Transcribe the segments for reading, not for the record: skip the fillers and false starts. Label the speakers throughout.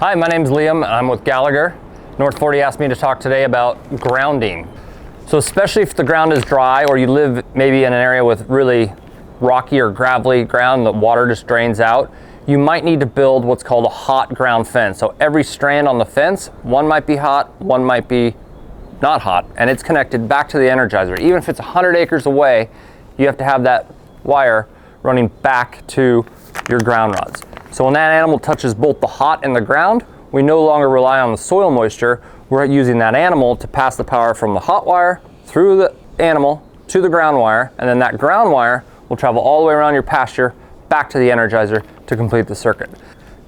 Speaker 1: Hi, my name's Liam. I'm with Gallagher. North 40 asked me to talk today about grounding. So especially if the ground is dry or you live maybe in an area with really rocky or gravelly ground, the water just drains out, you might need to build what's called a hot ground fence. So every strand on the fence, one might be hot, one might be not hot, and it's connected back to the energizer. Even if it's 100 acres away, you have to have that wire running back to your ground rods. So when that animal touches both the hot and the ground, we no longer rely on the soil moisture. We're using that animal to pass the power from the hot wire through the animal to the ground wire, and then that ground wire will travel all the way around your pasture back to the energizer to complete the circuit.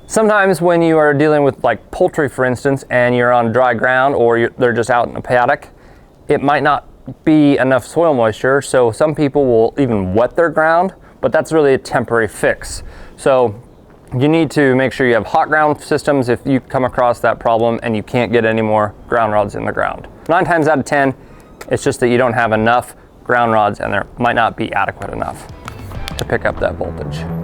Speaker 1: Sometimes when you are dealing with like poultry, for instance, and you're on dry ground or they're just out in a paddock, it might not be enough soil moisture, so some people will even wet their ground, but that's really a temporary fix. So you need to make sure you have hot ground systems if you come across that problem and you can't get any more ground rods in the ground. 9 times out of 10, it's just that you don't have enough ground rods and there might not be adequate enough to pick up that voltage.